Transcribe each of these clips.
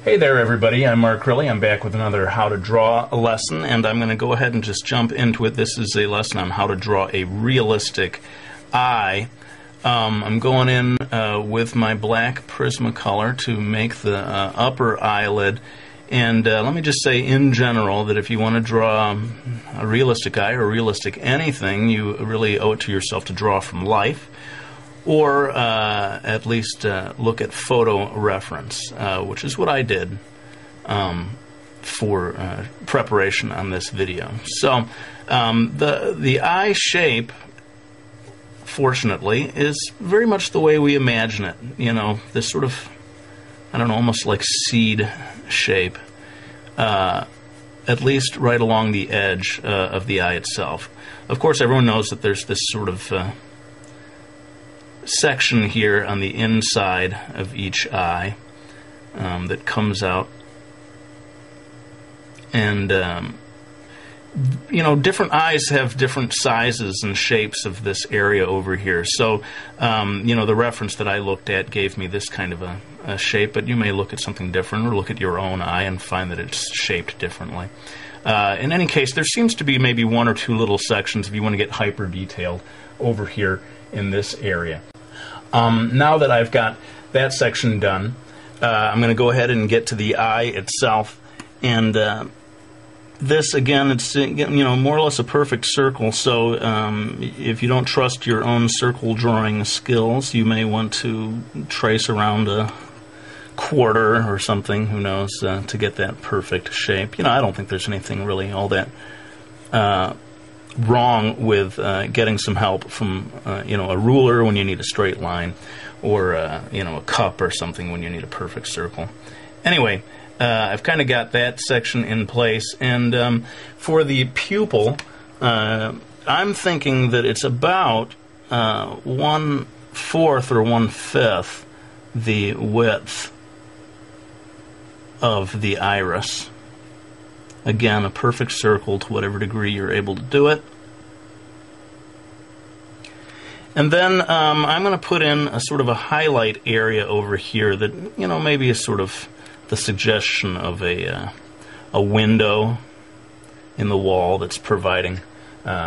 Hey there everybody, I'm Mark Riley. I'm back with another how to draw a lesson, and I'm going to go ahead and just jump into it. This is a lesson on how to draw a realistic eye. I'm going in with my black Prismacolor to make the upper eyelid, and let me just say in general that if you want to draw a realistic eye or realistic anything, you really owe it to yourself to draw from life, or at least look at photo reference, which is what I did for preparation on this video. So the eye shape, fortunately, is very much the way we imagine it. You know, this sort of, I don't know, almost like seed shape, at least right along the edge of the eye itself. Of course, everyone knows that there's this sort of section here on the inside of each eye that comes out, and you know, different eyes have different sizes and shapes of this area over here. So you know, the reference that I looked at gave me this kind of a shape, but you may look at something different or look at your own eye and find that it's shaped differently. In any case, there seems to be maybe one or two little sections if you want to get hyper detailed over here in this area. Now that I've got that section done, I'm going to go ahead and get to the eye itself, and this, again, it's, you know, more or less a perfect circle. So if you don't trust your own circle drawing skills, you may want to trace around a quarter or something, who knows, to get that perfect shape. You know, I don't think there's anything really all that wrong with getting some help from you know, a ruler when you need a straight line, or you know, a cup or something when you need a perfect circle. Anyway, I've kind of got that section in place, and for the pupil, I'm thinking that it's about 1/4 or 1/5 the width of the iris. Again, a perfect circle to whatever degree you're able to do it. And then I'm going to put in a sort of a highlight area over here that, you know, maybe is sort of the suggestion of a window in the wall that's providing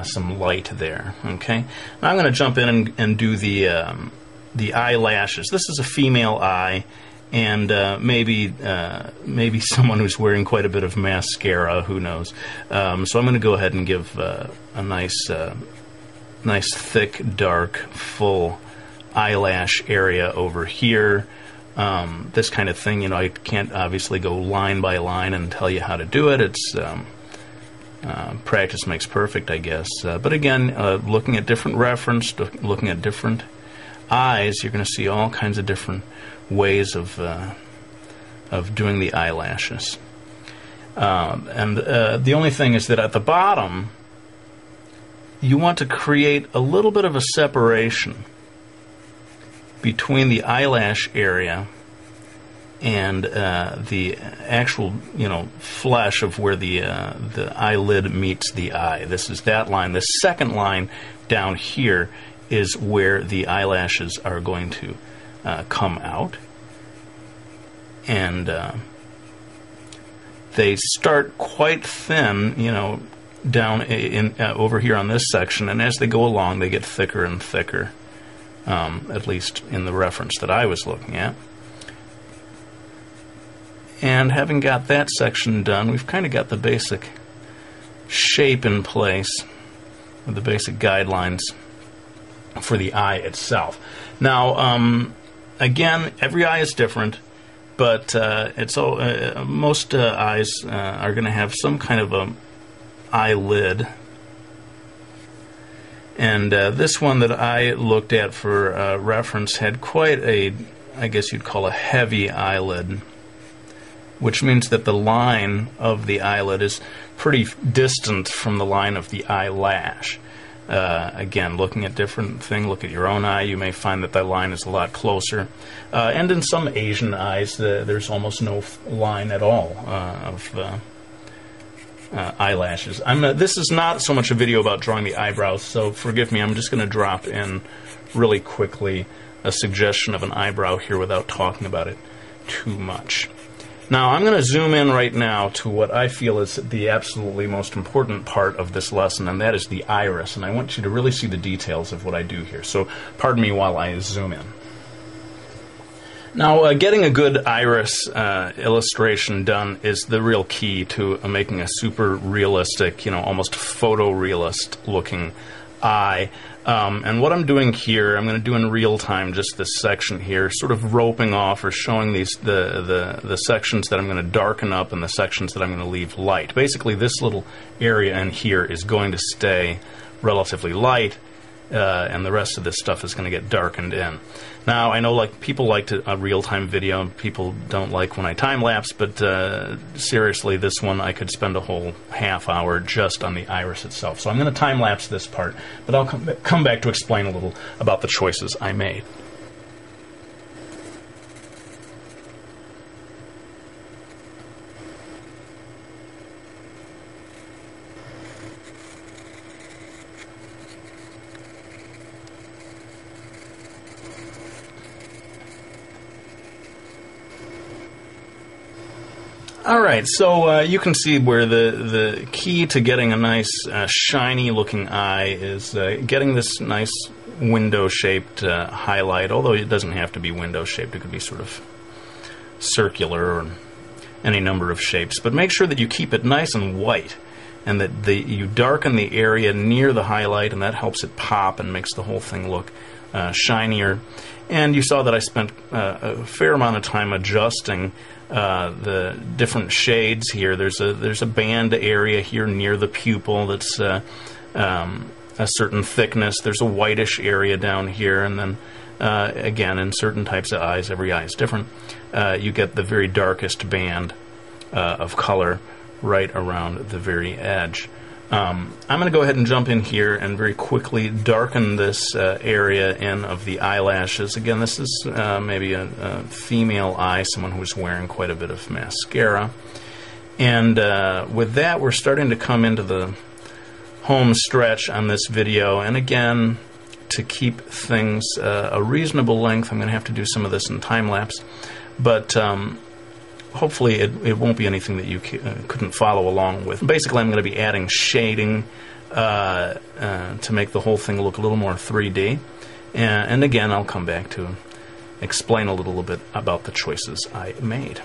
some light there. Okay. Now I'm going to jump in and do the eyelashes. This is a female eye, and maybe someone who's wearing quite a bit of mascara, who knows. So I'm going to go ahead and give a nice thick, dark, full eyelash area over here. This kind of thing, you know, I can't obviously go line by line and tell you how to do it. It's practice makes perfect, I guess. But again, looking at different reference, looking at different eyes, you're going to see all kinds of different ways of doing the eyelashes. And the only thing is that at the bottom, you want to create a little bit of a separation between the eyelash area and the actual, you know, flesh of where the eyelid meets the eye. This is that line. The second line down here is where the eyelashes are going to come out, and they start quite thin, you know, down in over here on this section, and as they go along, they get thicker and thicker. At least in the reference that I was looking at. And having got that section done, we've kind of got the basic shape in place, with the basic guidelines for the eye itself. Now, again, every eye is different, but most eyes are going to have some kind of a eyelid. And this one that I looked at for reference had quite a, I guess you'd call a heavy eyelid, which means that the line of the eyelid is pretty distant from the line of the eyelash. Again, looking at different things, look at your own eye, you may find that line is a lot closer. And in some Asian eyes, there's almost no line at all of eyelashes. This is not so much a video about drawing the eyebrows, so forgive me, I'm just going to drop in really quickly a suggestion of an eyebrow here without talking about it too much. Now I'm going to zoom in right now to what I feel is the absolutely most important part of this lesson, and that is the iris. And I want you to really see the details of what I do here. So pardon me while I zoom in. Now, getting a good iris illustration done is the real key to making a super realistic, almost photorealist looking eye. And what I'm doing here, I'm going to do in real time just this section here, sort of roping off or showing the sections that I'm going to darken up and the sections that I'm going to leave light. Basically, this little area in here is going to stay relatively light, and the rest of this stuff is going to get darkened in. Now, I know people like a real-time video, and people don't like when I time-lapse, but seriously, this one I could spend a whole half hour just on the iris itself. So I'm going to time-lapse this part, but I'll come back to explain a little about the choices I made. Alright, so you can see where the key to getting a nice shiny looking eye is getting this nice window-shaped highlight, although it doesn't have to be window-shaped, it could be sort of circular or any number of shapes. But make sure that you keep it nice and white, and that you darken the area near the highlight, and that helps it pop and makes the whole thing look shinier. And you saw that I spent a fair amount of time adjusting the different shades here. There's a band area here near the pupil that's a certain thickness. There's a whitish area down here, and then again, in certain types of eyes, every eye is different, you get the very darkest band of color right around the very edge. I'm going to go ahead and jump in here and very quickly darken this area in of the eyelashes. Again, this is maybe a female eye, someone who's wearing quite a bit of mascara. And with that, we're starting to come into the home stretch on this video. And again, to keep things a reasonable length, I'm going to have to do some of this in time-lapse. But hopefully it won't be anything that you couldn't follow along with. Basically, I'm going to be adding shading to make the whole thing look a little more 3D. And again, I'll come back to explain a little bit about the choices I made.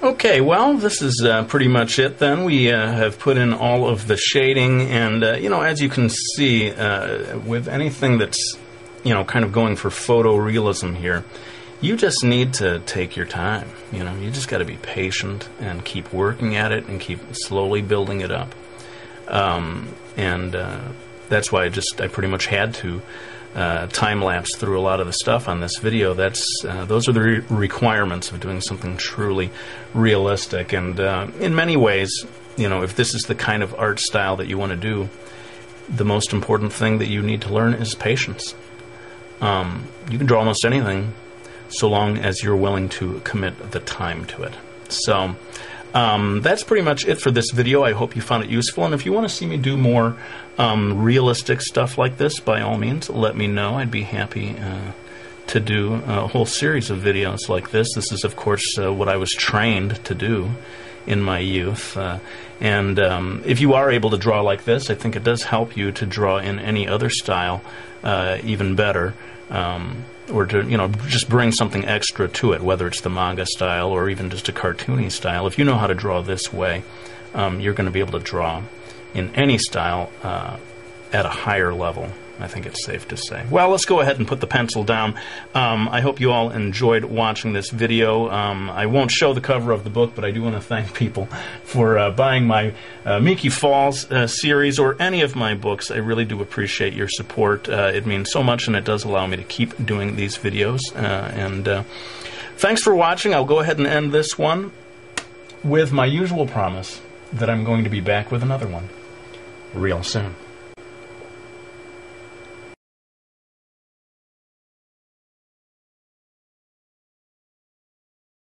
Okay, well, this is pretty much it then. We have put in all of the shading, and, as you can see, with anything that's, kind of going for photorealism here, you just need to take your time. You just got to be patient and keep working at it and keep slowly building it up. That's why I pretty much had to time-lapse through a lot of the stuff on this video. Those are the requirements of doing something truly realistic. And in many ways, if this is the kind of art style that you want to do, the most important thing that you need to learn is patience. You can draw almost anything so long as you're willing to commit the time to it. So that's pretty much it for this video. I hope you found it useful, and if you want to see me do more realistic stuff like this, by all means, let me know. I'd be happy to do a whole series of videos like this. This is, of course, what I was trained to do in my youth. And if you are able to draw like this, I think it does help you to draw in any other style even better. Or to, just bring something extra to it, whether it's the manga style or even just a cartoony style. If you know how to draw this way, you're going to be able to draw in any style at a higher level. I think it's safe to say. Well, let's go ahead and put the pencil down. I hope you all enjoyed watching this video. I won't show the cover of the book, but I do want to thank people for buying my Miki Falls series or any of my books. I really do appreciate your support. It means so much, and it does allow me to keep doing these videos. Thanks for watching. I'll go ahead and end this one with my usual promise that I'm going to be back with another one real soon.